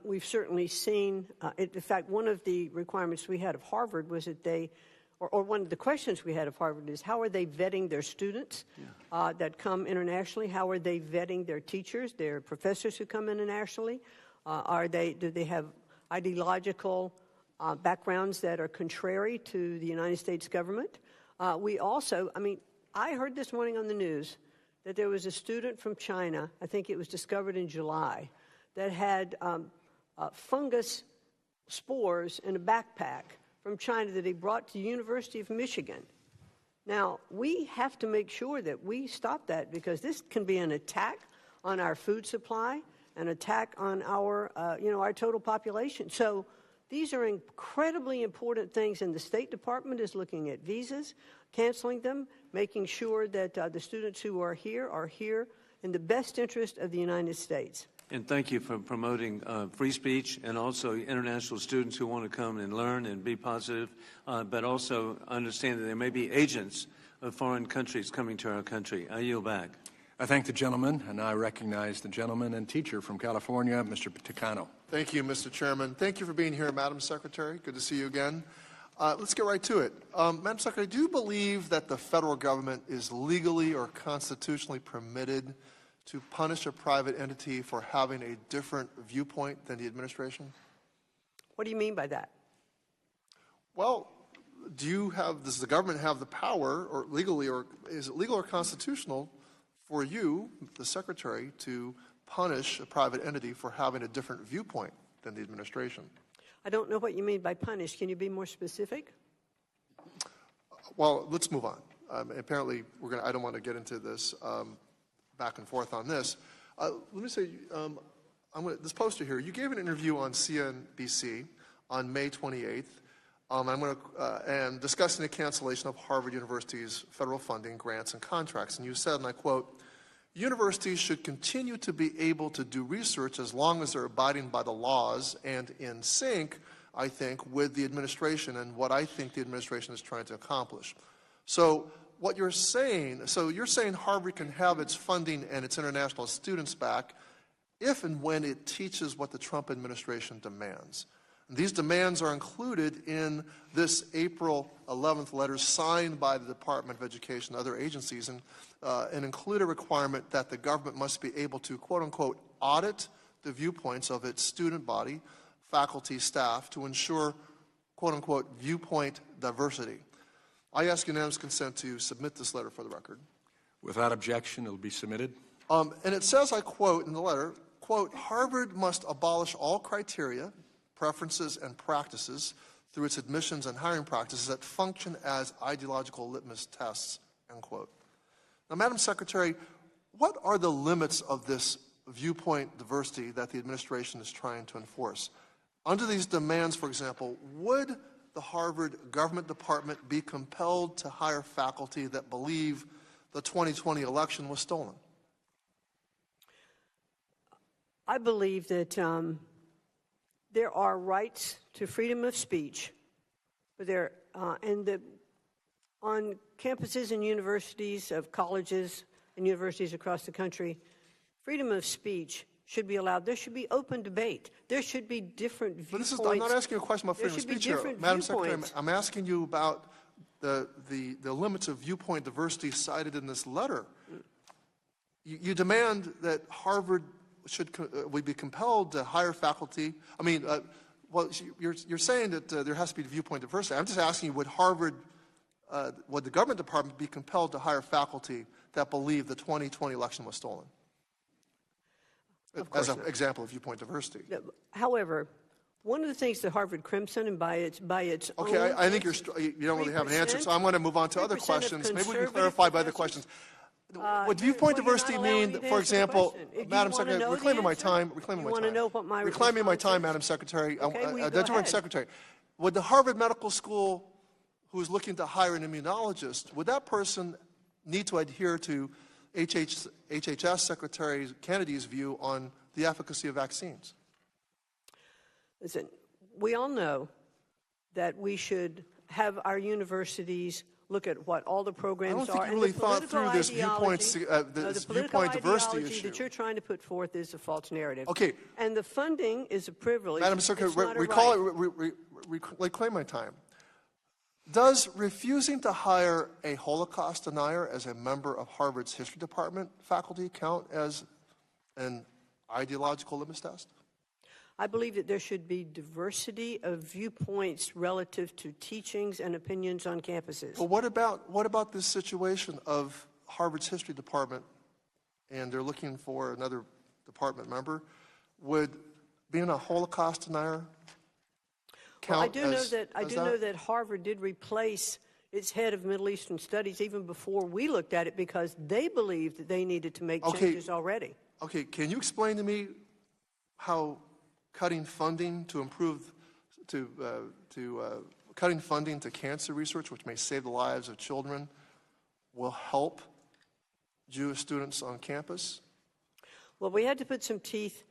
We've certainly seen, in fact, one of the requirements we had of Harvard was that they, or one of the questions we had of Harvard is, how are they vetting their students that come internationally? How are they vetting their teachers, their professors who come internationally? Do they have ideological backgrounds that are contrary to the United States government? We also, I heard this morning on the news that there was a student from China, I think it was discovered in July, that had fungus spores in a backpack from China that he brought to the University of Michigan. Now, we have to make sure that we stop that, because this can be an attack on our food supply, an attack on our, our total population. So these are incredibly important things, and the State Department is looking at visas, canceling them, making sure that the students who are here in the best interest of the United States. And thank you for promoting free speech, and also international students who want to come and learn and be positive, but also understand that there may be agents of foreign countries coming to our country. I yield back. I thank the gentleman, and I recognize the gentleman and teacher from California, Mr. Ticano. Thank you, Mr. Chairman. Thank you for being here, Madam Secretary. Good to see you again. Let's get right to it. Madam Secretary, do you believe that the federal government is legally or constitutionally permitted to punish a private entity for having a different viewpoint than the administration? What do you mean by that? Well, does the government have the power, or legally, or is it legal or constitutional for you, the Secretary, to punish a private entity for having a different viewpoint than the administration? I don't know what you mean by punish. Can you be more specific? Well, let's move on. Apparently, I don't want to get into this back and forth on this. Let me say, this poster here, you gave an interview on CNBC on May 28th, and discussing the cancellation of Harvard University's federal funding, grants, and contracts. And you said, and I quote, "Universities should continue to be able to do research as long as they're abiding by the laws and in sync, I think, with the administration and what I think the administration is trying to accomplish." So what you're saying, Harvard can have its funding and its international students back if and when it teaches what the Trump administration demands. And these demands are included in this April 11th letter signed by the Department of Education and other agencies, and include a requirement that the government must be able to, quote unquote, audit the viewpoints of its student body, faculty, staff, to ensure, quote unquote, viewpoint diversity. I ask unanimous consent to submit this letter for the record. Without objection, it will be submitted. And it says, I quote in the letter, quote, "Harvard must abolish all criteria, preferences, and practices through its admissions and hiring practices that function as ideological litmus tests," end quote. Now, Madam Secretary, what are the limits of this viewpoint diversity that the administration is trying to enforce? Under these demands, for example, would the Harvard government department be compelled to hire faculty that believe the 2020 election was stolen? I believe that there are rights to freedom of speech, but on campuses and universities of colleges and universities across the country, freedom of speech should be allowed. There should be open debate. There should be different viewpoints. But I'm not asking you a question about freedom of speech here, Madam Secretary. I'm asking you about the limits of viewpoint diversity cited in this letter. You demand that Harvard would be compelled to hire faculty. You're saying that there has to be viewpoint diversity. I'm just asking you, would the government department be compelled to hire faculty that believe the 2020 election was stolen? As an example of viewpoint diversity. However, one of the things that Harvard Crimson, and by its okay, own, I think you don't really have an answer, so I'm going to move on to other questions. Maybe we can clarify by the questions. Would viewpoint diversity mean, for example, Madam Secretary, reclaiming my time, Madam Secretary, Secretary, would the Harvard Medical School, who is looking to hire an immunologist, would that person need to adhere to HHS Secretary Kennedy's view on the efficacy of vaccines? Listen, we all know that we should have our universities look at what all the I programs don't think are. you and really the thought through political this viewpoint, ideology- this the political viewpoint diversity ideology issue. that you're trying to put forth is a false narrative. Okay. And the funding is a privilege. Madam It's Secretary, not a recall right. reclaim my time. Does refusing to hire a Holocaust denier as a member of Harvard's history department faculty count as an ideological litmus test? I believe that there should be diversity of viewpoints relative to teachings and opinions on campuses. But what about this situation of Harvard's history department, and they're looking for another department member? Would being a Holocaust denier count Well, I do as know that Harvard did replace its head of Middle Eastern Studies even before we looked at it because they believed that they needed to make changes already. Okay, can you explain to me how cutting funding to cutting funding to cancer research, which may save the lives of children, will help Jewish students on campus? Well, we had to put some teeth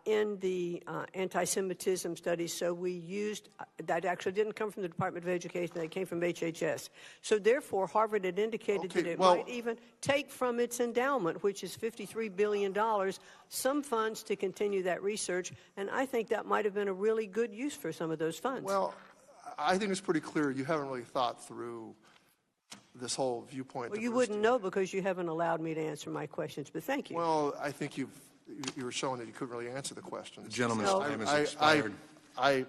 in the anti-Semitism studies, so we used, that actually didn't come from the Department of Education, that came from HHS. So therefore, Harvard had indicated that it might even take from its endowment, which is $53 billion, some funds to continue that research, and I think that might have been a really good use for some of those funds. Well, I think it's pretty clear you haven't really thought through this whole viewpoint. Well, you wouldn't know because you haven't allowed me to answer my questions, but thank you. Well, I think you were showing that you couldn't really answer the questions. The gentleman's time has expired. I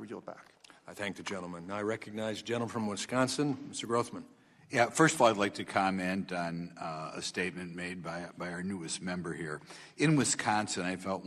yield back. I thank the gentleman. Now I recognize the gentleman from Wisconsin, Mr. Grothman. Yeah, first of all, I'd like to comment on a statement made by our newest member here. In Wisconsin, I felt